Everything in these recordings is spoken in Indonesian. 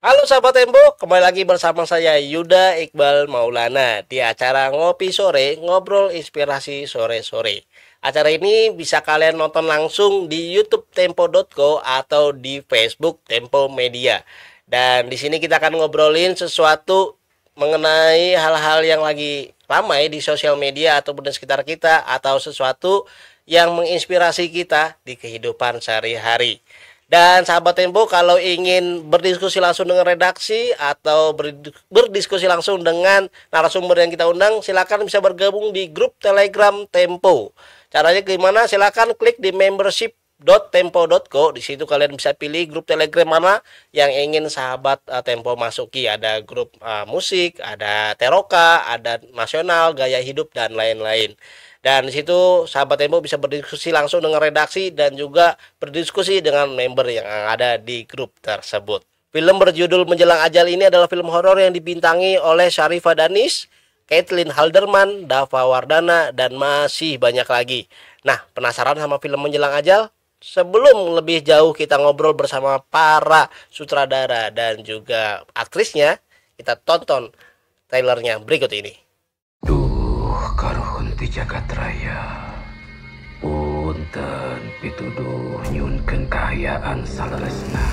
Halo sahabat Tempo, kembali lagi bersama saya Yuda Iqbal Maulana di acara Ngopi Sore, Ngobrol Inspirasi Sore-Sore. Acara ini bisa kalian nonton langsung di YouTube Tempo.co atau di Facebook Tempo Media. Dan di sini kita akan ngobrolin sesuatu mengenai hal-hal yang lagi ramai di sosial media ataupun di sekitar kita atau sesuatu yang menginspirasi kita di kehidupan sehari-hari. Dan sahabat Tempo, kalau ingin berdiskusi langsung dengan redaksi atau berdiskusi langsung dengan narasumber yang kita undang, silakan bisa bergabung di grup Telegram Tempo. Caranya gimana? Silakan klik di membership.tempo.co. Di situ kalian bisa pilih grup Telegram mana yang ingin sahabat Tempo masuki. Ada grup musik, ada teroka, ada nasional, gaya hidup dan lain-lain. Dan di situ sahabat Tempo bisa berdiskusi langsung dengan redaksi dan juga berdiskusi dengan member yang ada di grup tersebut. Film berjudul Menjelang Ajal ini adalah film horor yang dibintangi oleh Syarifah Danis, Caitlin Halderman, Dava Wardana, dan masih banyak lagi. Nah, penasaran sama film Menjelang Ajal? Sebelum lebih jauh kita ngobrol bersama para sutradara dan juga aktrisnya, kita tonton trailernya berikut ini. Karuhun ti jagat raya punten pituduh nyunkeun kahayaan saleresna.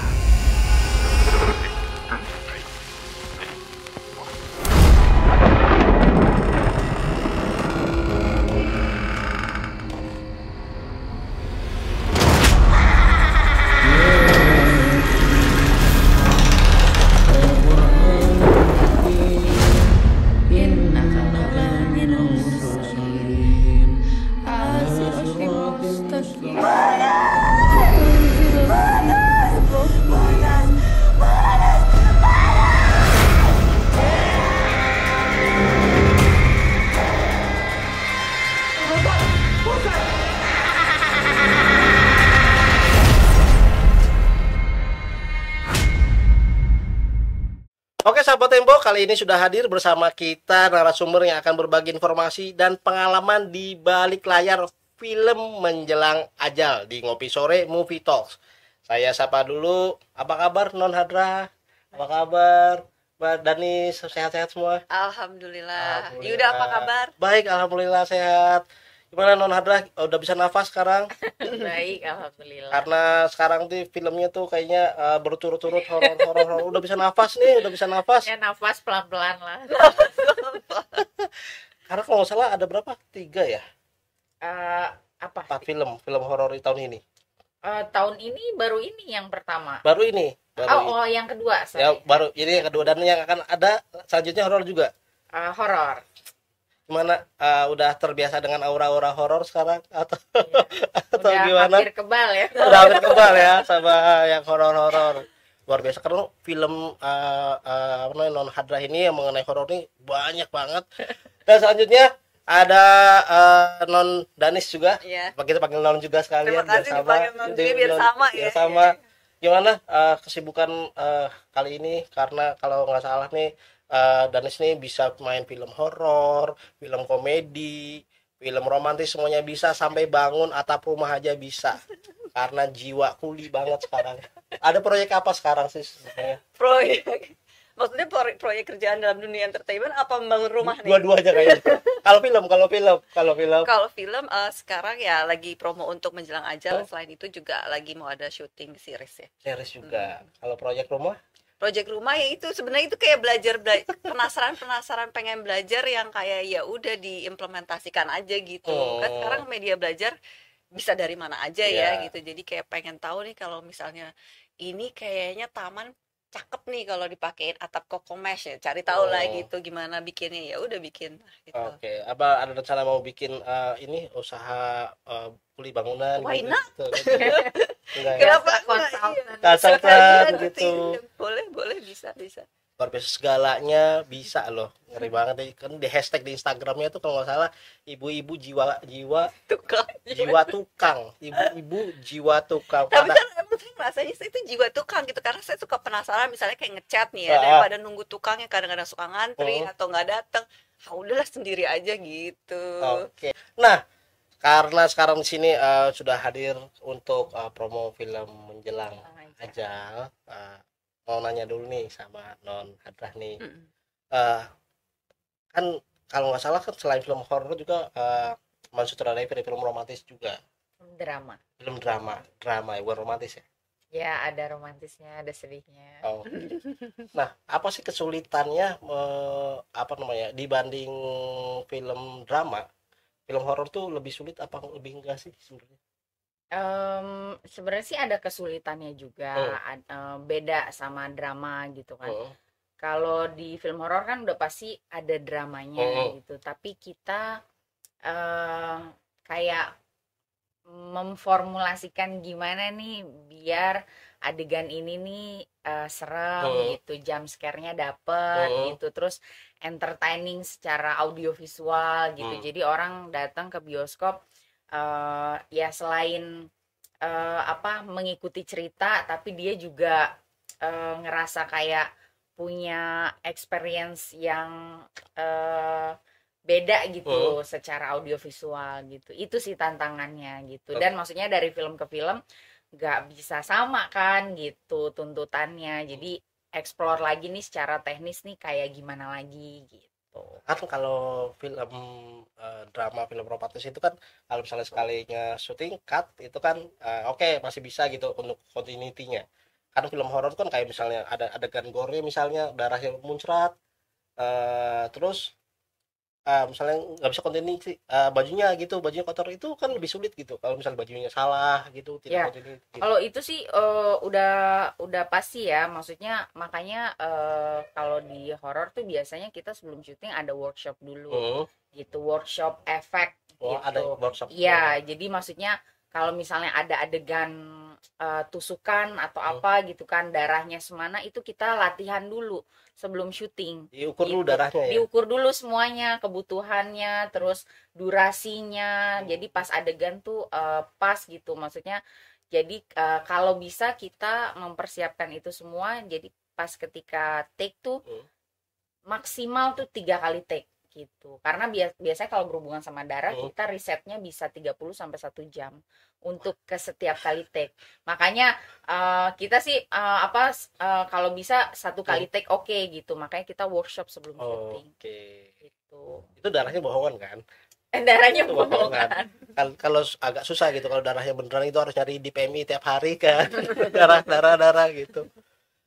Oke sahabat Tempo, kali ini sudah hadir bersama kita narasumber yang akan berbagi informasi dan pengalaman di balik layar film Menjelang Ajal di Ngopi Sore Movie Talks. Saya sapa dulu, apa kabar Non Hadra? Apa kabar Mbak Danis? Sehat-sehat semua? Alhamdulillah. Alhamdulillah. Yuda apa kabar? Baik, alhamdulillah sehat. Gimana Non Hadra? Udah bisa nafas sekarang? Baik, alhamdulillah. Karena sekarang tuh filmnya tuh kayaknya berturut-turut horor. Udah bisa nafas nih, udah bisa nafas. Ya nafas pelan-pelan lah. Karena kalau nggak salah ada berapa? 3 ya? Apa? 4 film horor di tahun ini. Tahun ini baru ini yang pertama. Baru ini. Oh, yang kedua. Ya, Sorry. baru ini yang kedua dan yang akan ada selanjutnya horor juga. Horor. Gimana? Udah terbiasa dengan aura-aura horor sekarang atau Ya. atau Udah gimana? hampir kebal ya. Udah hampir kebal ya sama yang horor-horor. Luar biasa karena film apa namanya Non Hadra ini yang mengenai horor ini banyak banget. Dan selanjutnya ada Non Danis juga. Iya. Kita panggil Non juga sekalian. Terima kasih biar dipanggil Non juga, biar sama ya. Biar sama. Gimana kesibukan kali ini? Karena kalau nggak salah nih Danis nih bisa main film horor, film komedi, film romantis, semuanya bisa, sampai bangun atap rumah aja bisa. Karena jiwa kuli banget sekarang. Ada proyek apa sekarang sih sebenarnya? Proyek. Maksudnya proyek kerjaan dalam dunia entertainment apa membangun rumah nih? Dua-duanya kayaknya. Kalau film. Kalau film sekarang ya lagi promo untuk Menjelang Ajal. Selain itu juga lagi mau ada syuting series ya. Series juga. Kalau proyek rumah? Project rumah ya itu sebenarnya itu kayak belajar penasaran pengen belajar yang kayak ya udah diimplementasikan aja gitu. Kan sekarang media belajar bisa dari mana aja ya gitu. Jadi kayak pengen tahu nih kalau misalnya ini kayaknya taman cakep nih kalau dipakein atap kokomesh ya. Cari tahu lah gitu gimana bikinnya, ya udah bikin gitu. Oke. Apa ada rencana mau bikin ini usaha kuli bangunan Why not? gitu? Enggak ya? Kenapa Konsultan gitu. Boleh bisa. Luar biasa, segalanya bisa loh. Ngeri banget nih. Kan di hashtag di Instagramnya tuh kalau nggak salah ibu-ibu jiwa Tukang. tukang, ibu-ibu jiwa tukang. Tapi kan emang saya rasanya itu jiwa tukang gitu, karena saya suka penasaran misalnya kayak ngechat nih ya, daripada nunggu tukangnya kadang-kadang suka ngantri atau nggak datang, udahlah sendiri aja gitu. Oke. Nah, karena sekarang di sini sudah hadir untuk promo film Menjelang Ajal, mau nanya dulu nih sama Non Hadrah nih. Mm. Eh, kan kalau nggak salah kan selain film horor juga mensutradarai film romantis juga, Drama. film drama ya, bukan romantis ya. Ya, ada romantisnya, ada sedihnya. Oh. Nah, apa sih kesulitannya apa namanya dibanding film drama? Film horor tuh lebih sulit apa lebih enggak sih sebenarnya? Sebenarnya sih ada kesulitannya juga, beda sama drama gitu kan. Oh. Kalau di film horor kan udah pasti ada dramanya Oh. gitu, tapi kita kayak memformulasikan gimana nih biar adegan ini nih serem gitu, jump scare-nya dapet gitu, terus entertaining secara audiovisual gitu. Jadi orang datang ke bioskop ya selain apa mengikuti cerita, tapi dia juga ngerasa kayak punya experience yang beda gitu secara audiovisual gitu. Itu sih tantangannya gitu. Dan maksudnya dari film ke film nggak bisa sama kan gitu tuntutannya. Jadi explore lagi nih secara teknis nih kayak gimana lagi gitu. Kan kalau film drama film romantis itu kan kalau misalnya sekalinya syuting cut itu kan oke, masih bisa gitu untuk continuity-nya. Kan film horor kan kayak misalnya ada adegan gore misalnya darah yang muncrat, terus misalnya nggak bisa continuity, bajunya kotor, itu kan lebih sulit gitu kalau misalnya bajunya salah gitu tidak Ya, continuity gitu. kalau itu sih udah pasti ya, maksudnya makanya kalau di horor tuh biasanya kita sebelum syuting ada workshop dulu gitu, workshop efek Oh, gitu. ada workshop. Iya, jadi maksudnya kalau misalnya ada adegan tusukan atau apa gitu kan, darahnya semana, itu kita latihan dulu sebelum syuting. Diukur dulu Gitu. darahnya ya. Diukur dulu semuanya, kebutuhannya, terus durasinya. Jadi pas adegan tuh pas gitu. Maksudnya jadi kalau bisa kita mempersiapkan itu semua, jadi pas ketika take tuh maksimal tuh 3 kali take gitu. Karena biasanya kalau berhubungan sama darah kita risetnya bisa 30 sampai 1 jam untuk ke setiap kali take. Makanya kita sih kalau bisa 1 kali take oke gitu. Makanya kita workshop sebelum syuting. Oke. Gitu. Itu darahnya bohongan kan? Darahnya Itu bohongan. Kan kalau agak susah gitu kalau darahnya beneran itu harus cari di PMI tiap hari kan. darah gitu.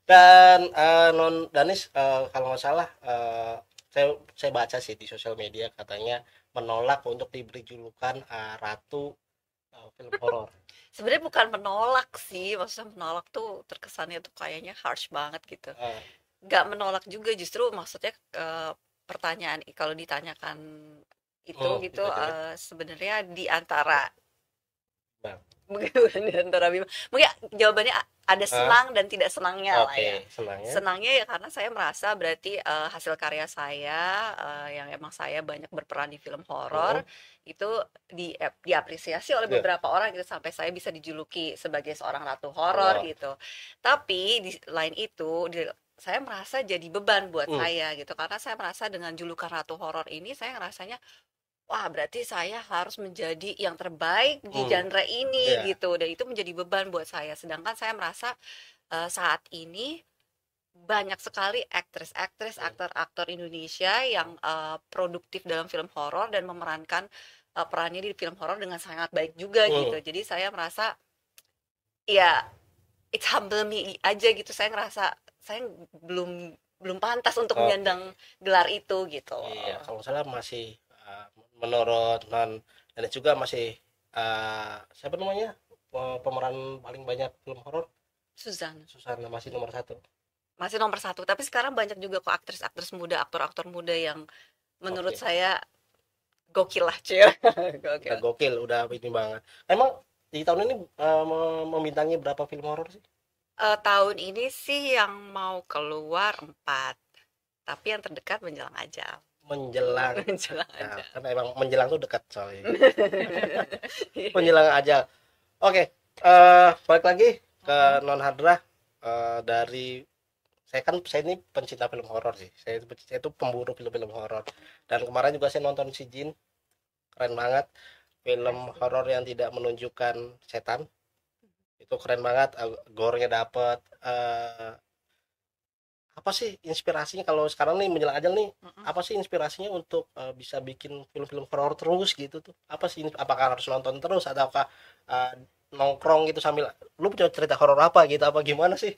Dan Non Danis kalau nggak salah saya baca sih di sosial media katanya menolak untuk diberi julukan ratu film horor. Sebenarnya bukan menolak sih, maksudnya menolak tuh terkesannya tuh kayaknya harsh banget gitu. Nggak menolak juga, justru maksudnya pertanyaan kalau ditanyakan itu gitu sebenarnya di antara di antara mungkin jawabannya ada senang dan tidak senangnya lah ya. Senangnya ya karena saya merasa berarti hasil karya saya yang emang saya banyak berperan di film horor itu diapresiasi oleh beberapa orang gitu, sampai saya bisa dijuluki sebagai seorang ratu horor gitu. Tapi di lain itu saya merasa jadi beban buat saya gitu, karena saya merasa dengan julukan ratu horor ini saya ngerasanya wah berarti saya harus menjadi yang terbaik di genre ini gitu, dan itu menjadi beban buat saya. Sedangkan saya merasa saat ini banyak sekali aktris-aktris, aktor-aktor Indonesia yang produktif dalam film horor dan memerankan perannya di film horor dengan sangat baik juga gitu. Jadi saya merasa ya it's humble me aja gitu. Saya ngerasa saya belum pantas untuk menyandang gelar itu gitu. Iya, kalau salah masih menurut Non dan juga masih siapa namanya pemeran paling banyak film horor? Susana masih nomor 1. Masih nomor 1, tapi sekarang banyak juga kok aktris-aktris muda, aktor-aktor muda yang menurut saya gokil lah, Cil. Gokil, udah ini banget. Emang di tahun ini membintangi berapa film horor sih? Tahun ini sih yang mau keluar 4, tapi yang terdekat menjelang ajal. Menjelang ajal. Karena emang menjelang tuh dekat soalnya. Menjelang ajal. Oke, balik lagi ke Non Hadrah. Dari saya ini pencinta film horor sih. Saya itu pemburu film-film horor. Dan kemarin juga saya nonton Si Jin. Keren banget. Film horor yang tidak menunjukkan setan. Itu keren banget. Gore-nya dapet. apa sih inspirasinya kalau sekarang nih menjelang ajal nih, apa sih inspirasinya untuk bisa bikin film-film horor terus gitu tuh? Apa sih, apakah harus nonton terus ataukah nongkrong gitu sambil lu punya cerita horor apa gitu, apa gimana sih?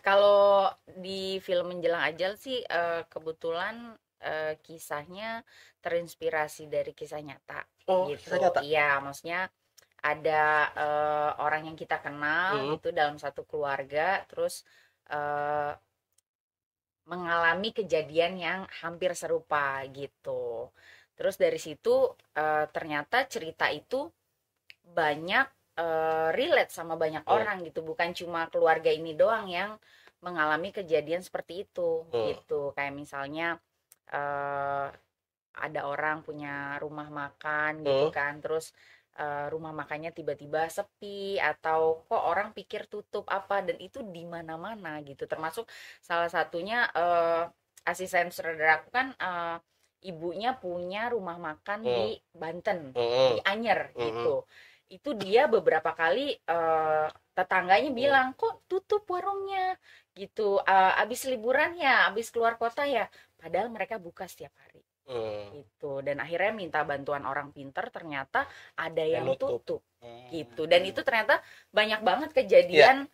Kalau di film Menjelang Ajal sih kebetulan kisahnya terinspirasi dari kisah nyata Oh, gitu. kisah nyata. Iya, maksudnya ada orang yang kita kenal gitu dalam satu keluarga, terus eh, mengalami kejadian yang hampir serupa gitu. Terus dari situ ternyata cerita itu banyak relate sama banyak orang gitu, bukan cuma keluarga ini doang yang mengalami kejadian seperti itu gitu. Kayak misalnya eh, ada orang punya rumah makan gitu kan, terus rumah makannya tiba-tiba sepi atau kok orang pikir tutup apa, dan itu di mana-mana gitu. Termasuk salah satunya asisten sutradara aku kan ibunya punya rumah makan di Banten, di Anyer gitu. Itu dia beberapa kali tetangganya bilang kok tutup warungnya gitu, abis liburan ya, abis keluar kota ya, padahal mereka buka setiap hari gitu. Dan akhirnya minta bantuan orang pinter, ternyata ada yang tutup gitu. Dan itu ternyata banyak banget kejadian,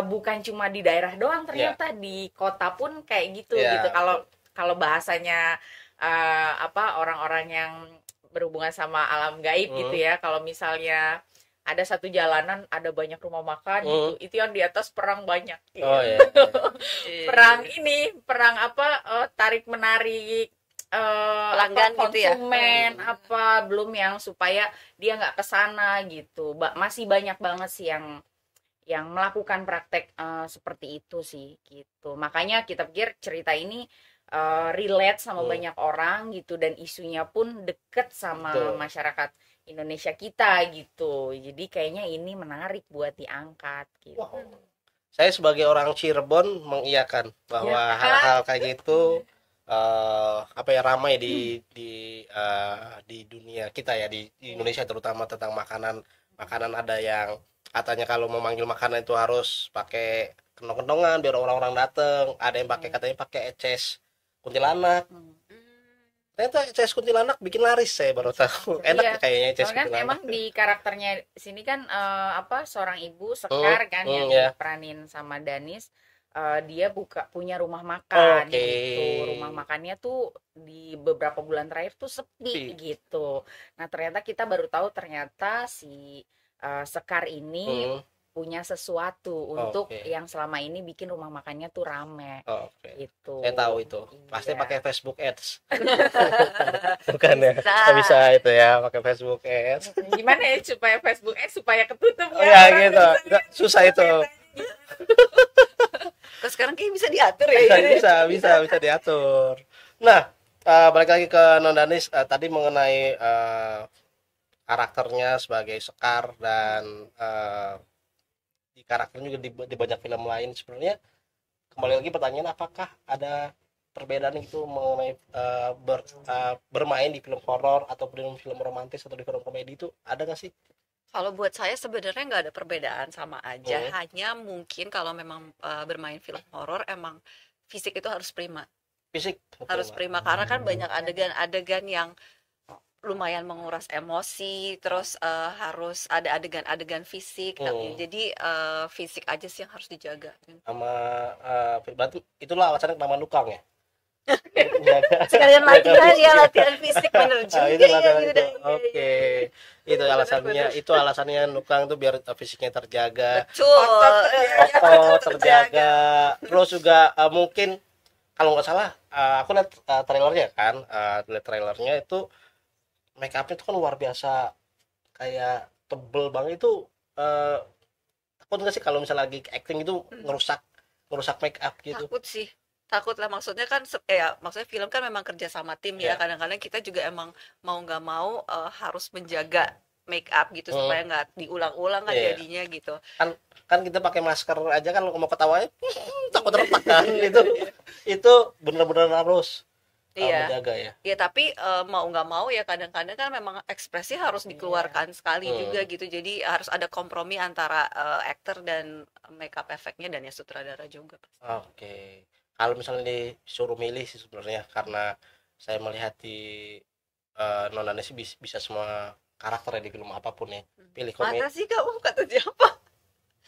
bukan cuma di daerah doang, ternyata di kota pun kayak gitu gitu. Kalau bahasanya orang-orang yang berhubungan sama alam gaib gitu ya, kalau misalnya ada satu jalanan ada banyak rumah makan gitu, itu yang di atas perang banyak gitu. perang tarik menarik pelanggan gitu ya, konsumen apa, belum yang supaya dia nggak kesana gitu. Masih banyak banget sih yang melakukan praktek seperti itu sih gitu. Makanya kita pikir cerita ini relate sama banyak orang gitu, dan isunya pun deket sama masyarakat Indonesia kita gitu. Jadi kayaknya ini menarik buat diangkat gitu. Wow. Saya sebagai orang Cirebon mengiyakan bahwa hal-hal kayak gitu ramai di dunia kita ya, di Indonesia terutama, tentang makanan ada yang katanya kalau memanggil makanan itu harus pakai kendong-kendongan biar orang-orang datang, ada yang katanya pakai eces kuntilanak. Ternyata eces kuntilanak bikin laris, saya baru tahu. Enak kayaknya eces kuntilanak. Kan emang di karakternya sini kan seorang ibu Sekar kan yang diperanin sama Danis. Dia punya rumah makan gitu. Rumah makannya tuh di beberapa bulan terakhir tuh sepi gitu. Nah, ternyata kita baru tahu ternyata si Sekar ini punya sesuatu untuk yang selama ini bikin rumah makannya tuh rame gitu. Saya tahu itu. Pasti pakai Facebook Ads. Bukan ya? Bisa itu ya, pakai Facebook Ads. Gimana ya supaya Facebook Ads supaya ketutup ya gitu. Susah itu. Terus sekarang kayak bisa diatur ya. Bisa diatur. Nah, balik lagi ke Non Danis, tadi mengenai karakternya sebagai Sekar, dan di karakternya juga di banyak film lain. Sebenarnya kembali lagi pertanyaan, apakah ada perbedaan itu mengenai bermain di film horor atau film romantis atau di film komedi, itu ada nggak sih? Kalau buat saya sebenarnya nggak ada perbedaan, sama aja. Hanya mungkin kalau memang bermain film horor emang fisik itu harus prima. Harus prima karena kan banyak adegan-adegan yang lumayan menguras emosi, terus harus ada adegan-adegan fisik. Jadi fisik aja sih yang harus dijaga. Sama berarti itulah alasannya nama Nukang ya. Sekalian latihan ya, latihan fisik, bener juga ya. Oke. Itu alasannya, itu alasannya Nukang tuh biar fisiknya terjaga. Betul. Otot terjaga. Terus juga mungkin kalau nggak salah, aku lihat trailernya kan, trailernya itu make upnya itu kan luar biasa, kayak tebel banget itu. Takut nggak sih kalau misalnya lagi acting itu ngerusak make up gitu? Takut lah, maksudnya kan maksudnya film kan memang kerja sama tim ya. Kadang-kadang kita juga emang mau nggak mau harus menjaga make up gitu supaya nggak diulang-ulang kan jadinya gitu. Kan kita pakai masker aja kan, mau ketawanya takut retak kan. Itu benar-benar harus menjaga ya. Iya, tapi mau nggak mau ya kadang-kadang kan memang ekspresi harus dikeluarkan sekali juga gitu. Jadi harus ada kompromi antara aktor dan makeup efeknya dan ya sutradara juga. Oke. Kalau misalnya disuruh milih sih sebenarnya, karena saya melihat di Nonani sih bisa semua karakternya di film apapun ya. Pilih komedi. Masa sih kamu kata siapa?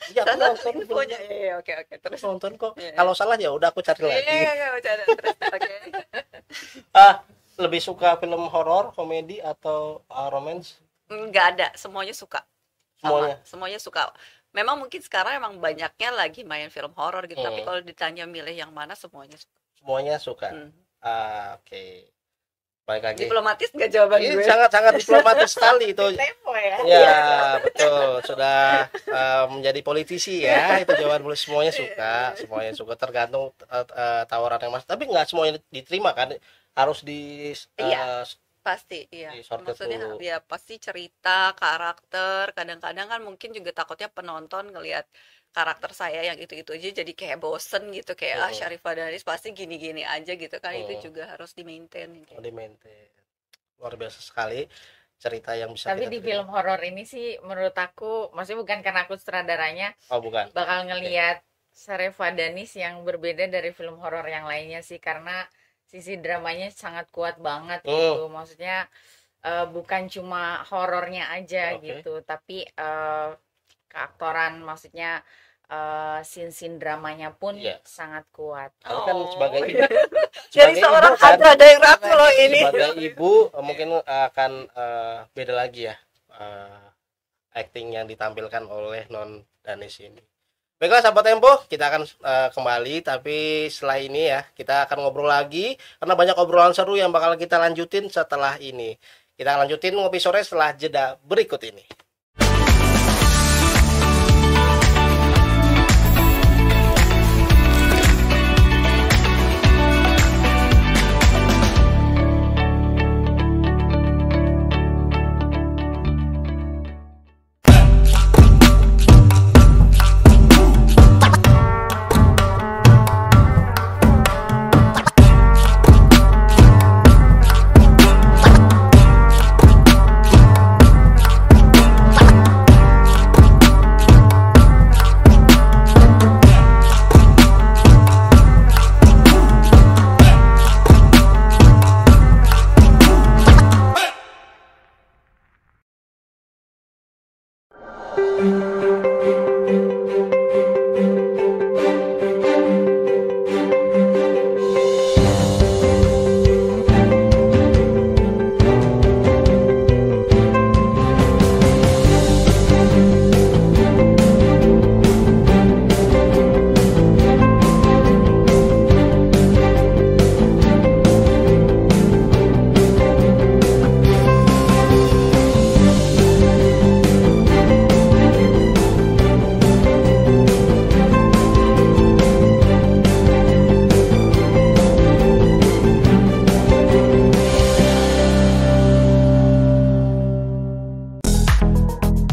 Iya, aku Salah nonton film. infonya. Iya, oke terus. Aku nonton kok. Iya. Kalau salah ya udah aku cari lagi. Iya, bercanda terus. Oke. Lebih suka film horor, komedi atau romance? Nggak ada, semuanya suka. Semuanya. Semuanya suka. Memang mungkin sekarang emang banyaknya lagi main film horor gitu, tapi kalau ditanya milih yang mana semuanya suka. Semuanya suka. Hmm. Oke. Baik lagi. Diplomatis nggak jawaban Ini gue? sangat diplomatis sekali itu. Tempo ya. Ya, betul. Sudah menjadi politisi ya. Itu jawaban boleh, semuanya suka. Tergantung tawaran yang mas. Tapi nggak semuanya diterima kan. Harus di Iya. Pasti, iya. Disortir Maksudnya dulu. ya pasti cerita, karakter. Kadang-kadang kan mungkin juga takutnya penonton ngelihat karakter saya yang itu aja jadi kayak bosen gitu, kayak Sharifah Danis pasti gini-gini aja gitu kan. Itu juga harus di-maintain gitu. di-maintain. Luar biasa sekali cerita yang bisa Tapi kita di terima. film horor ini sih menurut aku, maksudnya bukan karena aku sutradaranya, Oh, bukan. bakal ngelihat Sharifah Danis yang berbeda dari film horor yang lainnya sih, karena sisi dramanya sangat kuat banget gitu. Maksudnya bukan cuma horornya aja gitu, tapi keaktoran, maksudnya scene dramanya pun sangat kuat. Karena kan sebagai Jadi seorang ibu kan, ada yang ragu loh ini. sebagai ibu mungkin akan beda lagi ya acting yang ditampilkan oleh Non Danis ini. Baiklah sahabat Tempo, kita akan kembali, tapi setelah ini ya kita akan ngobrol lagi karena banyak obrolan seru yang bakal kita lanjutin setelah ini. Kita akan lanjutin ngopi sore setelah jeda berikut ini.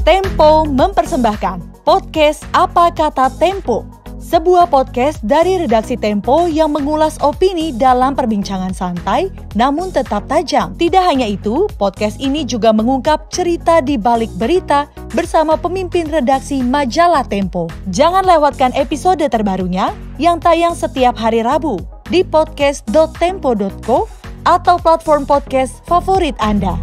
Tempo mempersembahkan podcast Apa Kata Tempo, sebuah podcast dari redaksi Tempo yang mengulas opini dalam perbincangan santai namun tetap tajam. Tidak hanya itu, podcast ini juga mengungkap cerita di balik berita bersama pemimpin redaksi majalah Tempo. Jangan lewatkan episode terbarunya yang tayang setiap hari Rabu di podcast.tempo.co atau platform podcast favorit Anda.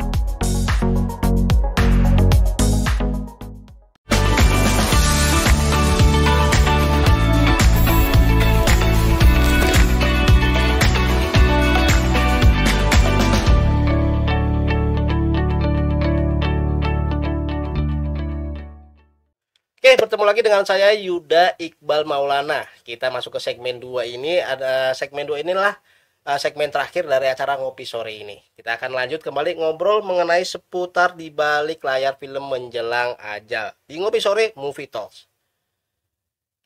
Oke, bertemu lagi dengan saya Yuda Iqbal Maulana. Kita masuk ke segmen 2 ini. Segmen 2 inilah segmen terakhir dari acara Ngopi Sore ini. Kita akan lanjut kembali ngobrol mengenai seputar di balik layar film menjelang ajal di Ngopi Sore Movie Talks.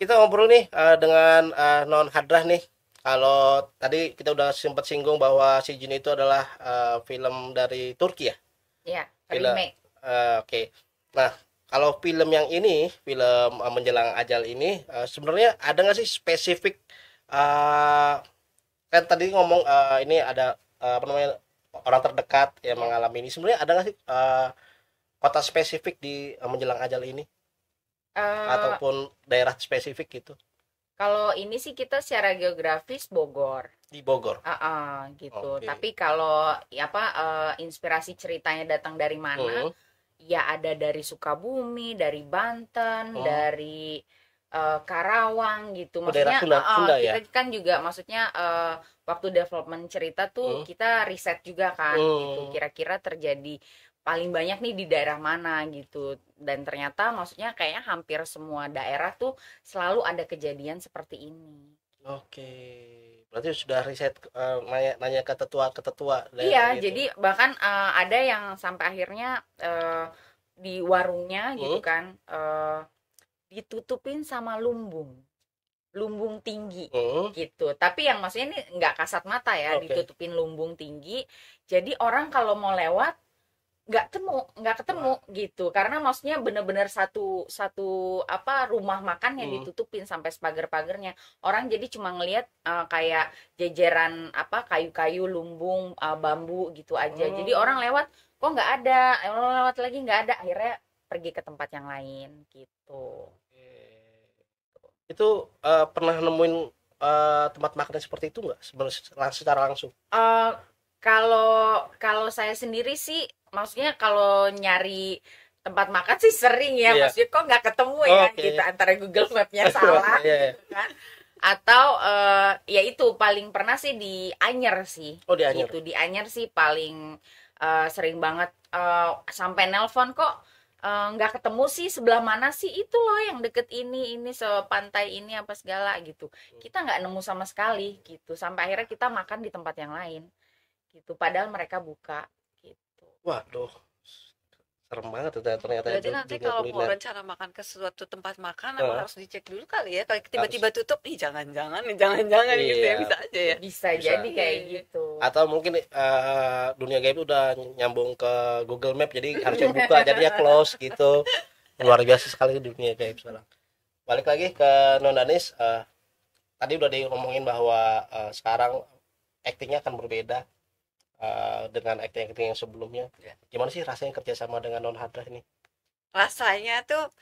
Kita ngobrol nih dengan Non Hadrah nih. Kalau tadi kita udah sempat singgung bahwa Si Jin itu adalah film dari Turki ya? Iya, Film. remake. Oke. Nah, kalau film yang ini, film menjelang ajal ini, sebenarnya ada nggak sih spesifik? Kan tadi ngomong ini ada apa namanya, orang terdekat yang mengalami ini. Sebenarnya ada nggak sih kota spesifik di menjelang ajal ini, ataupun daerah spesifik gitu? Kalau ini sih kita secara geografis Bogor. Di Bogor. Gitu. Oke. Tapi kalau inspirasi ceritanya datang dari mana? Ya ada dari Sukabumi, dari Banten, dari Karawang gitu. Daerah Maksudnya Sunda ya? kita kan juga maksudnya waktu development cerita tuh kita riset juga kan gitu. Kira-kira terjadi paling banyak nih di daerah mana gitu. Dan ternyata maksudnya kayaknya hampir semua daerah tuh selalu ada kejadian seperti ini. Oke. Berarti sudah riset, nanya ke tetua Iya, gitu. jadi bahkan ada yang sampai akhirnya di warungnya gitu kan ditutupin sama lumbung tinggi gitu. Tapi yang maksudnya ini nggak kasat mata ya, ditutupin lumbung tinggi. Jadi orang kalau mau lewat nggak ketemu gitu, karena maksudnya bener-bener satu rumah makan yang ditutupin sampai pagar-pagarnya. Orang jadi cuma ngelihat kayak jejeran kayu-kayu, lumbung, bambu gitu aja. Jadi orang lewat kok nggak ada, orang lewat lagi nggak ada, akhirnya pergi ke tempat yang lain gitu. Itu pernah nemuin tempat makan seperti itu nggak secara langsung? Kalau saya sendiri sih, maksudnya kalau nyari tempat makan sih sering ya, maksudnya kok nggak ketemu ya gitu, antara Google Map-nya salah gitu kan, atau ya itu paling pernah sih di Anyer sih. Di Anyer. Gitu, di Anyer sih paling sering banget sampai nelpon kok nggak ketemu sih, sebelah mana sih itu loh yang deket ini sepantai ini apa segala gitu. Kita nggak nemu sama sekali gitu, sampai akhirnya kita makan di tempat yang lain gitu, padahal mereka buka gitu. Waduh, serem banget ternyata. Berarti nanti kalau mau rencana makan ke suatu tempat makan harus dicek dulu kali ya, kalau tiba-tiba tutup nih jangan-jangan gitu ya, bisa aja ya. Bisa jadi kayak gitu. Atau mungkin dunia gaib udah nyambung ke Google Map, jadi harusnya buka jadinya close gitu. Luar biasa sekali dunia gaib sekarang. Balik lagi ke Non Danis, tadi udah diomongin bahwa sekarang aktingnya akan berbeda dengan acting yang sebelumnya. Gimana sih rasanya kerja sama dengan Non Hadra ini? Rasanya tuh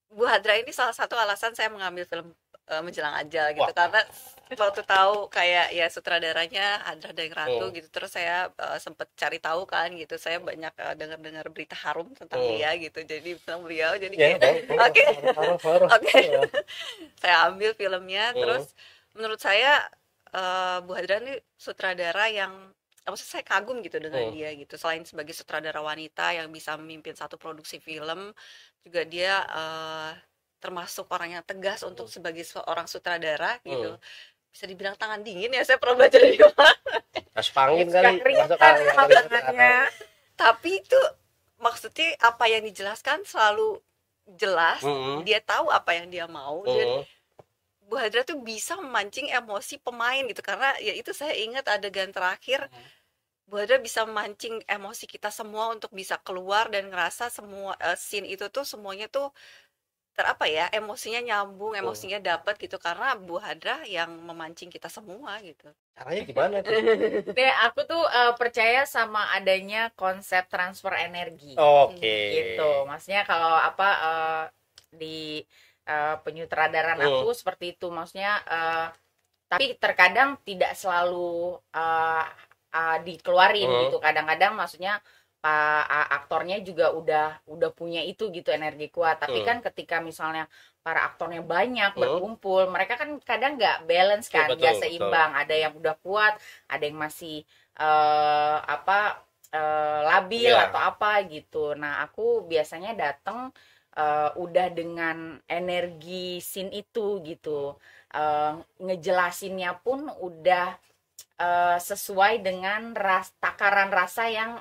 Bu Hadra ini salah satu alasan saya mengambil film Menjelang Ajal gitu. Karena waktu tahu kayak ya sutradaranya Hadra Daeng Ratu gitu, terus saya sempet cari tahu kan gitu. Saya banyak dengar berita harum tentang dia gitu. Jadi tentang beliau, jadi oke. Saya ambil filmnya, terus menurut saya Bu Hadra ini sutradara yang saya kagum gitu dengan dia gitu. Selain sebagai sutradara wanita yang bisa memimpin satu produksi film, juga dia termasuk orang yang tegas untuk sebagai seorang sutradara gitu. Bisa dibilang tangan dingin ya, saya pernah baca dari mana. Aspangin kali. Tapi itu maksudnya apa yang dijelaskan selalu jelas. Dia tahu apa yang dia mau, dan Bu Hadra tuh bisa memancing emosi pemain gitu. Karena ya itu saya ingat adegan terakhir, Bu Hadra bisa memancing emosi kita semua untuk bisa keluar dan ngerasa semua scene itu tuh semuanya tuh emosinya nyambung, emosinya dapat gitu, karena Bu Hadra yang memancing kita semua gitu. Caranya gimana tuh? Aku tuh percaya sama adanya konsep transfer energi. Gitu. Maksudnya kalau di penyutradaran aku seperti itu, maksudnya tapi terkadang tidak selalu dikeluarin gitu. Kadang-kadang maksudnya aktornya juga udah punya itu gitu, energi kuat. Tapi kan ketika misalnya para aktornya banyak berkumpul, mereka kan kadang nggak balance kan, nggak seimbang. Ada yang udah kuat, ada yang masih labil atau apa gitu. Nah, aku biasanya datang udah dengan energi scene itu gitu, ngejelasinnya pun udah sesuai dengan takaran rasa yang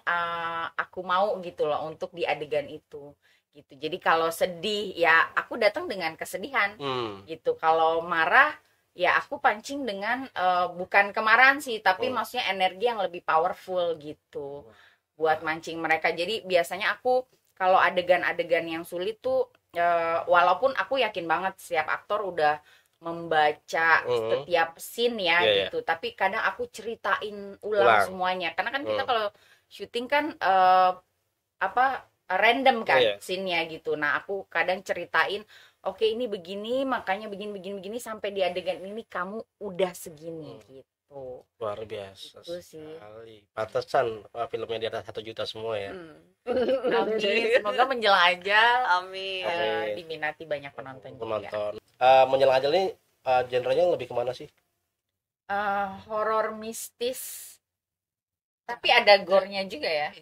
aku mau gitu loh untuk di adegan itu gitu. Jadi kalau sedih ya aku datang dengan kesedihan gitu. Kalau marah ya aku pancing dengan bukan kemarahan sih, tapi maksudnya energi yang lebih powerful gitu buat mancing mereka. Jadi biasanya aku kalau adegan-adegan yang sulit tuh walaupun aku yakin banget setiap aktor udah membaca setiap scene ya gitu, tapi kadang aku ceritain ulang semuanya, karena kan kita kalau syuting kan random kan scene-nya gitu. Nah, aku kadang ceritain oke ini begini makanya begini sampai di adegan ini kamu udah segini gitu. Luar biasa Itu sih. sekali. Pantesan filmnya di atas 1 juta semua ya. Amin, semoga menjelang ajal Amin. Amin. diminati banyak penonton juga. Penonton. Menjelang ajal ini genrenya lebih kemana sih? Horor mistis, tapi ada gore-nya juga ya.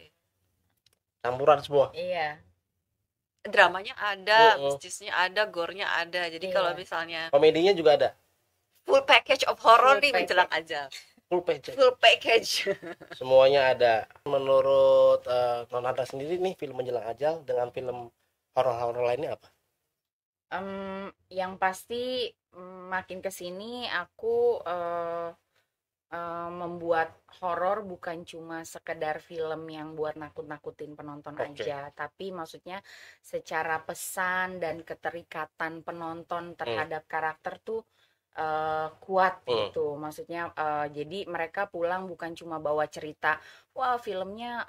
Campuran semua. Iya. Dramanya ada, Mm-mm. mistisnya ada, gore-nya ada. Jadi Iya. kalau misalnya Komedinya juga ada. full package of horror Full nih package. menjelang ajal. Full package. Full package. Semuanya ada. Menurut Nonada sendiri nih, film menjelang ajal dengan film horor-horor lainnya apa? Yang pasti makin kesini aku membuat horor bukan cuma sekedar film yang buat nakut-nakutin penonton Oke. aja, tapi maksudnya secara pesan dan keterikatan penonton terhadap karakter tuh kuat gitu. Maksudnya jadi mereka pulang bukan cuma bawa cerita, wah filmnya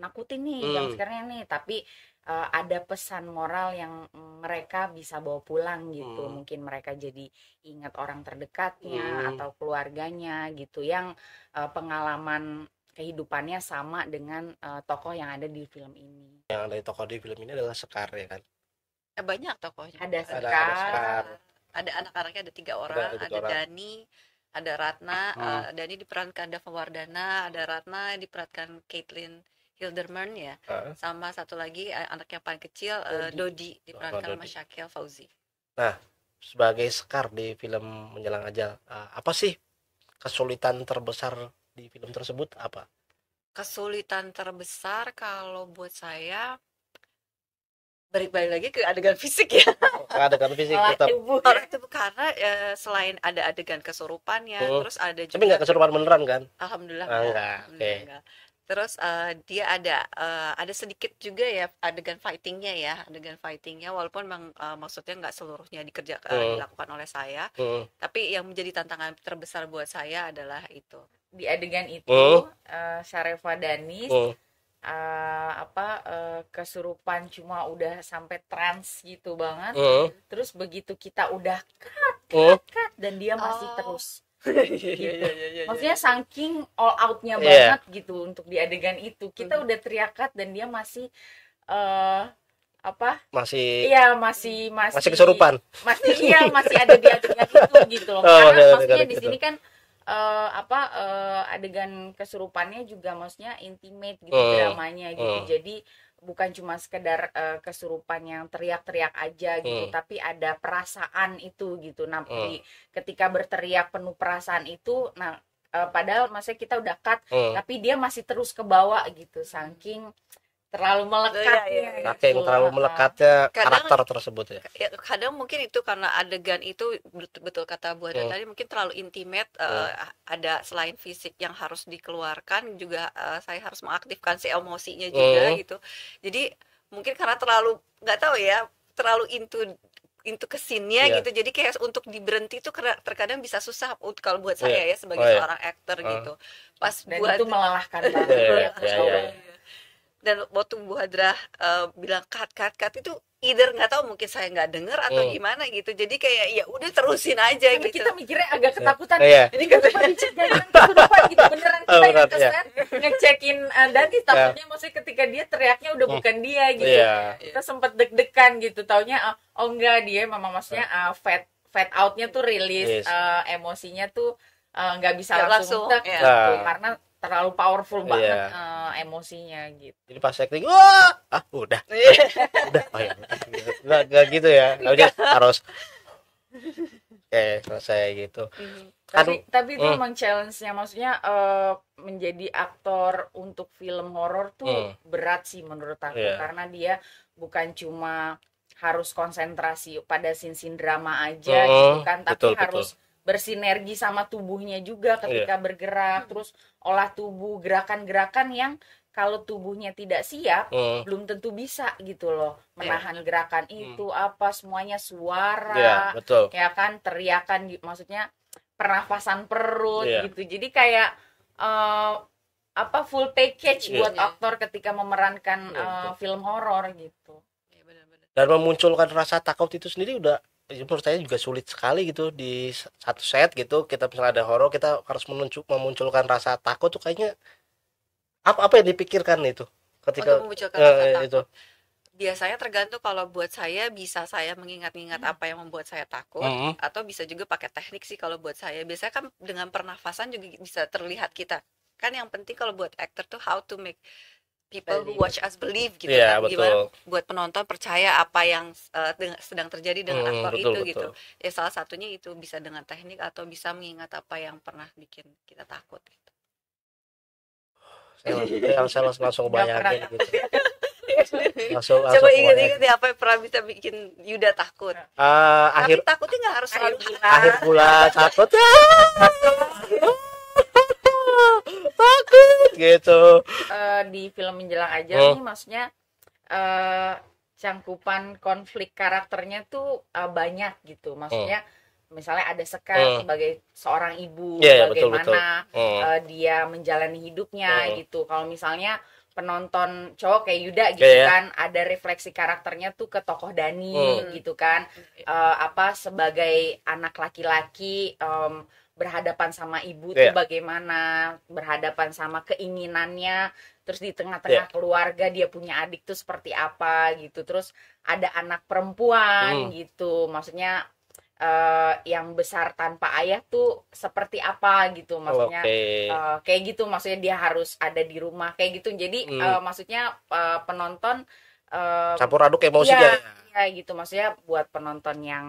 nakutin nih jam sekarang nih, tapi ada pesan moral yang mereka bisa bawa pulang gitu. Mungkin mereka jadi ingat orang terdekatnya atau keluarganya gitu yang pengalaman kehidupannya sama dengan tokoh yang ada di film ini. Yang ada tokoh di film ini adalah Sekar ya kan? Banyak tokohnya. Ada Ada Sekar, Ada anak-anaknya ada 3 orang, Ada tiga ada orang. Dani, ada Ratna, Dani diperankan Dava Wardana, ada Ratna diperankan Caitlin Hilderman ya, Heeh. sama satu lagi anak yang paling kecil Dodi diperankan sama Dodi. Syakil Fauzi. Sebagai Sekar di film Menjelang Ajal, apa sih kesulitan terbesar di film tersebut apa? Kesulitan terbesar kalau buat saya balik lagi ke adegan fisik ya. Adegan fisik olah tetap, tubuh. Orang itu karena selain ada adegan kesurupannya, terus ada tapi nggak juga kesurupan beneran kan? alhamdulillah Ah, enggak, enggak, alhamdulillah oke. enggak. Terus dia ada sedikit juga ya adegan fightingnya ya, adegan fightingnya walaupun maksudnya nggak seluruhnya dilakukan oleh saya, tapi yang menjadi tantangan terbesar buat saya adalah itu. Di adegan itu Syarefa Danis kesurupan cuma udah sampai trans gitu banget. Terus begitu kita udah cut dan dia masih terus. Maksudnya saking all outnya banget gitu untuk di adegan itu. Kita udah teriak cut dan dia masih Masih masih kesurupan. Masih ada di adegan itu gitu loh. Oh, Karena ada maksudnya adegan di itu. sini kan adegan kesurupannya juga maksudnya intimate gitu dramanya gitu. Jadi bukan cuma sekedar kesurupan yang teriak-teriak aja gitu, tapi ada perasaan itu gitu. Nah, ketika berteriak penuh perasaan itu, nah padahal maksudnya kita udah cut, tapi dia masih terus ke bawah gitu, saking terlalu melekatnya. Saking terlalu melekatnya Kadang- karakter tersebut ya. Ya, kadang mungkin itu karena adegan itu betul kata Bu Ada tadi mungkin terlalu intimate, ada selain fisik yang harus dikeluarkan juga saya harus mengaktifkan si emosinya juga gitu. Jadi mungkin karena terlalu nggak tahu ya, terlalu into ke scene-nya gitu. Jadi kayak untuk diberhenti itu terkadang bisa susah kalau buat saya ya sebagai seorang aktor gitu. Pas Dan buat itu melelahkan banget. dan waktu Bu Hadra bilang cut itu either nggak tahu mungkin saya nggak dengar atau gimana gitu, jadi kayak ya udah terusin aja Tapi gitu. kita mikirnya agak ketakutan. Iya. Ini kenapa dicegahkan kesurupan gitu beneran kita yang berat, kesan ngecekin Dani takutnya maksudnya ketika dia teriaknya udah bukan dia gitu. Iya. Kita sempet deg-degan gitu, taunya oh enggak dia memang maksudnya fade outnya tuh rilis, Yes. Emosinya tuh nggak bisa Nggak langsung langsung, tek ya. gitu, karena terlalu powerful banget Iya. emosinya gitu. Jadi pas acting, wah, udah, oh ya, nggak gitu ya, udah harus, selesai gitu. Tapi itu memang challenge-nya, maksudnya menjadi aktor untuk film horor tuh berat sih menurut aku, karena dia bukan cuma harus konsentrasi pada scene drama aja gitu kan, tapi harus bersinergi sama tubuhnya juga ketika bergerak, terus olah tubuh, gerakan-gerakan yang kalau tubuhnya tidak siap belum tentu bisa gitu loh menahan gerakan itu, apa semuanya, suara ya kan, teriakan, maksudnya pernafasan perut gitu. Jadi kayak full package buat aktor ketika memerankan film horor gitu. Ya, benar-benar. Dan memunculkan rasa takut itu sendiri udah menurut saya juga sulit sekali gitu di satu set gitu. Kita misalnya ada horor, kita harus memunculkan rasa takut tuh kayaknya apa yang dipikirkan itu ketika Untuk memunculkan rasa itu. takut. Biasanya tergantung, kalau buat saya bisa saya mengingat-ingat apa yang membuat saya takut, atau bisa juga pakai teknik sih kalau buat saya. Biasanya kan dengan pernafasan juga bisa terlihat kita. Kan yang penting kalau buat actor tuh how to make people who watch us believe gitu Iya, kan. Gimana betul. buat penonton percaya apa yang sedang terjadi dengan aktor Betul, itu betul. gitu. Ya salah satunya itu bisa dengan teknik atau bisa mengingat apa yang pernah bikin kita takut gitu. Saya langsung Nggak pernah bayangin takut gitu. ya. Langsung Coba ingat-ingat kebayang. ya apa yang pernah bisa bikin Yuda takut. Akhir Tapi takutnya nggak harus selalu akhir bulan takut ya. Takut gitu. Di film Menjelang Ajal Oh. nih maksudnya cangkupan konflik karakternya tuh banyak gitu. Maksudnya misalnya ada Sekar sebagai seorang ibu, Iya, betul, bagaimana dia menjalani hidupnya Oh. gitu. Kalau misalnya penonton cowok kayak Yuda gitu Iya, ya. kan, ada refleksi karakternya tuh ke tokoh Dani gitu kan. Apa sebagai anak laki-laki berhadapan sama ibu tuh Iya. bagaimana, berhadapan sama keinginannya, terus di tengah-tengah keluarga dia punya adik tuh seperti apa gitu, terus ada anak perempuan gitu, maksudnya yang besar tanpa ayah tuh seperti apa gitu, maksudnya Oke. kayak gitu, maksudnya dia harus ada di rumah kayak gitu, jadi maksudnya penonton Campur aduk emosinya. ya gitu, maksudnya buat penonton yang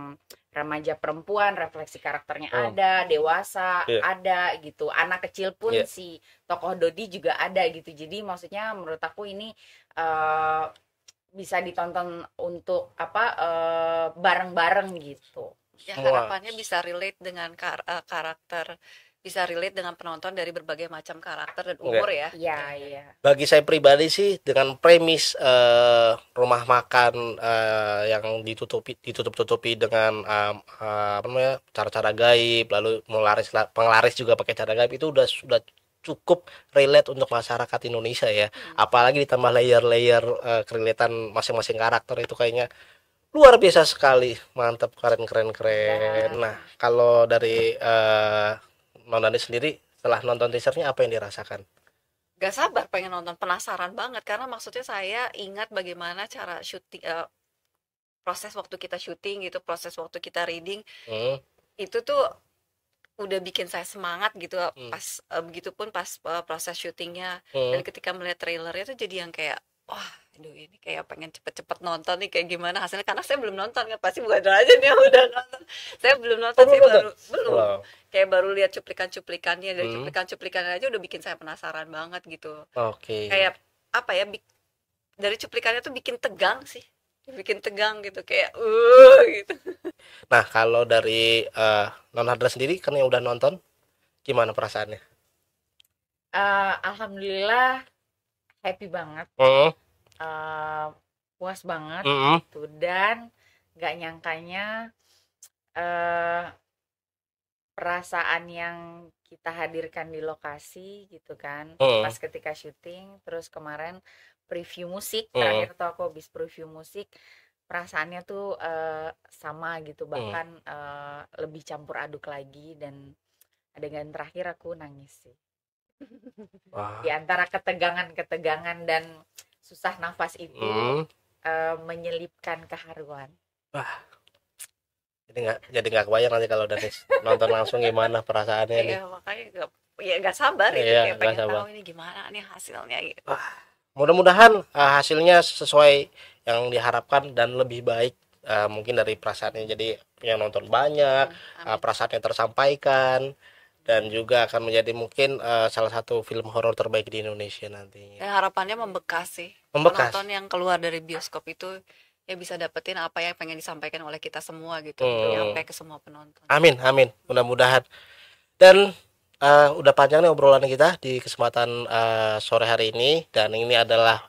remaja perempuan refleksi karakternya ada, dewasa ada gitu, anak kecil pun si tokoh Dodi juga ada gitu. Jadi maksudnya menurut aku ini bisa ditonton untuk apa bareng-bareng gitu. Ya harapannya bisa relate dengan karakter, bisa relate dengan penonton dari berbagai macam karakter dan umur ya. Iya. Bagi saya pribadi sih dengan premis rumah makan yang ditutup-tutupi dengan apa namanya, cara-cara gaib, lalu penglaris juga pakai cara gaib, itu sudah cukup relate untuk masyarakat Indonesia ya. Apalagi ditambah layer-layer kerelatean masing-masing karakter, itu kayaknya luar biasa sekali, mantap, keren. Nah, kalau dari Nondani sendiri setelah nonton teasernya apa yang dirasakan? Gak sabar pengen nonton, penasaran banget karena maksudnya saya ingat bagaimana cara syuting, proses waktu kita syuting gitu, proses waktu kita reading itu tuh udah bikin saya semangat gitu pas begitupun pas proses syutingnya. Dan ketika melihat trailernya tuh jadi yang kayak wah, aduh ini kayak pengen cepet-cepet nonton nih kayak gimana hasilnya, karena saya belum nonton kan, pasti bukan aja nih yang udah nonton. Saya belum nonton sih, belum. Kayak baru lihat cuplikan-cuplikannya, dari cuplikan-cuplikannya aja udah bikin saya penasaran banget gitu. Oke. Kayak apa ya, dari cuplikannya tuh bikin tegang sih. Bikin tegang gitu, kayak gitu. Nah, kalau dari Non Hadra sendiri kan yang udah nonton, gimana perasaannya? Alhamdulillah happy banget, puas banget gitu, dan gak nyangkanya perasaan yang kita hadirkan di lokasi gitu kan, pas ketika syuting, terus kemarin preview musik, terakhir tuh aku habis preview musik, perasaannya tuh sama gitu, bahkan lebih campur aduk lagi, dan adegan terakhir aku nangis sih. Di antara ketegangan dan susah nafas itu menyelipkan keharuan. Wah, jadi nggak kebayang nanti kalau Danis nonton langsung gimana perasaannya nih. Iya, makanya nggak sabar gitu, kayak pengen tahu ini gimana nih hasilnya gitu. Mudah-mudahan hasilnya sesuai yang diharapkan dan lebih baik mungkin dari perasaannya, jadi yang nonton banyak, perasaannya tersampaikan, dan juga akan menjadi mungkin salah satu film horor terbaik di Indonesia nantinya. Dan harapannya membekas sih. Penonton yang keluar dari bioskop itu ya bisa dapetin apa yang pengen disampaikan oleh kita semua gitu, nyampe ke semua penonton. Amin, mudah-mudahan. Dan udah panjang nih obrolan kita di kesempatan sore hari ini, dan ini adalah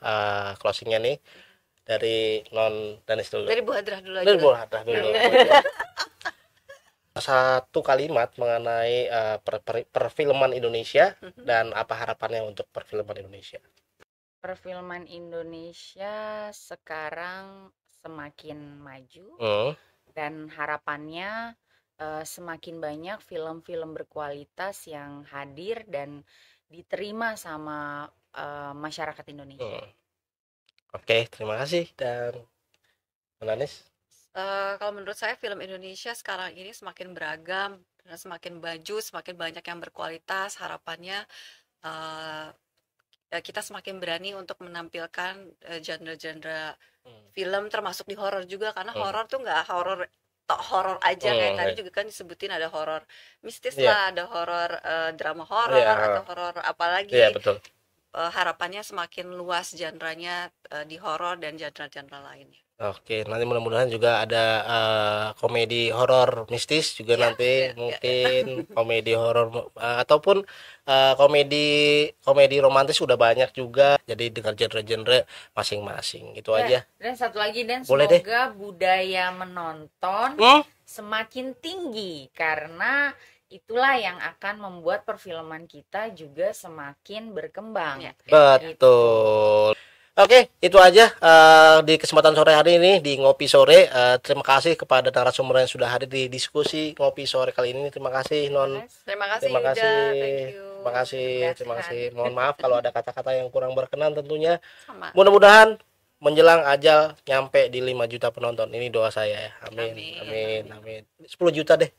closingnya nih dari Non Danis dulu. Dari Bu Hadrah dulu aja. Dari Bu Hadrah dulu. Satu kalimat mengenai perfilman Indonesia dan apa harapannya untuk perfilman Indonesia. Perfilman Indonesia sekarang semakin maju Hmm. dan harapannya semakin banyak film-film berkualitas yang hadir dan diterima sama masyarakat Indonesia. Oke, terima kasih. Dan Ananis? Kalau menurut saya film Indonesia sekarang ini semakin beragam dan semakin baju, semakin banyak yang berkualitas. Harapannya kita semakin berani untuk menampilkan genre-genre film, termasuk di horor juga, karena horor tuh nggak horor tok horor aja kayak tadi juga kan disebutin, ada horor mistis lah, ada horor drama horor atau horor apalagi. Betul. Harapannya semakin luas genre-nya di horor dan genre-genre lainnya. Oke, nanti mudah-mudahan juga ada komedi horor mistis juga nanti mungkin komedi horor ataupun komedi romantis udah banyak juga. Jadi dengan genre-genre masing-masing itu aja. Dan satu lagi, dan Boleh semoga budaya menonton semakin tinggi, karena itulah yang akan membuat perfilman kita juga semakin berkembang. Betul. Oke, itu aja di kesempatan sore hari ini di Ngopi Sore. Terima kasih kepada narasumber yang sudah hadir di diskusi Ngopi Sore kali ini. Terima kasih Non. Terima kasih Terima Yuda. kasih. Thank you. Terima kasih. Mohon maaf kalau ada kata-kata yang kurang berkenan tentunya. Sama. Mudah-mudahan menjelang ajal nyampe di 5 juta penonton. Ini doa saya ya. Amin. 10 juta deh.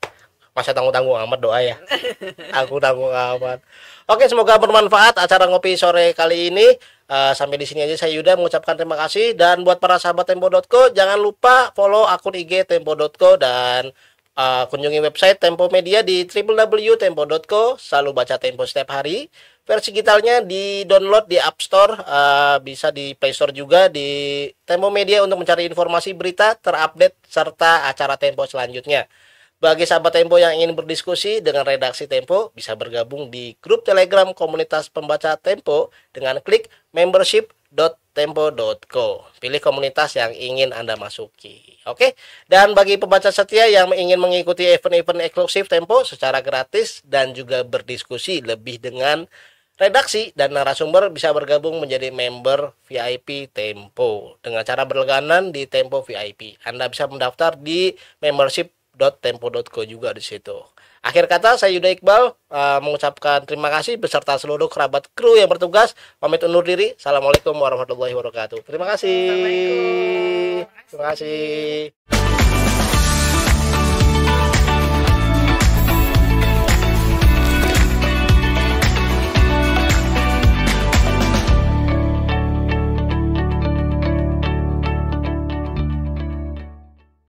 Masa tanggung-tanggung amat doa ya. Aku tanggung amat. Oke, semoga bermanfaat acara Ngopi Sore kali ini. Sampai di sini aja saya Yuda mengucapkan terima kasih, dan buat para sahabat Tempo.co jangan lupa follow akun IG Tempo.co dan kunjungi website Tempo Media di www.tempo.co. Selalu baca Tempo setiap hari. Versi digitalnya di download di App Store, bisa di Play Store juga, di Tempo Media untuk mencari informasi berita terupdate serta acara Tempo selanjutnya. Bagi sahabat Tempo yang ingin berdiskusi dengan redaksi Tempo, bisa bergabung di grup Telegram komunitas pembaca Tempo dengan klik membership.tempo.co. Pilih komunitas yang ingin Anda masuki. Oke? Dan bagi pembaca setia yang ingin mengikuti event-event eksklusif Tempo secara gratis dan juga berdiskusi lebih dengan redaksi dan narasumber, bisa bergabung menjadi member VIP Tempo dengan cara berlangganan di Tempo VIP. Anda bisa mendaftar di membership.tempo.co juga di situ. Akhir kata, saya Yuda Iqbal mengucapkan terima kasih beserta seluruh kerabat kru yang bertugas. Pamit undur diri. Assalamualaikum warahmatullahi wabarakatuh. Terima kasih. Terima kasih.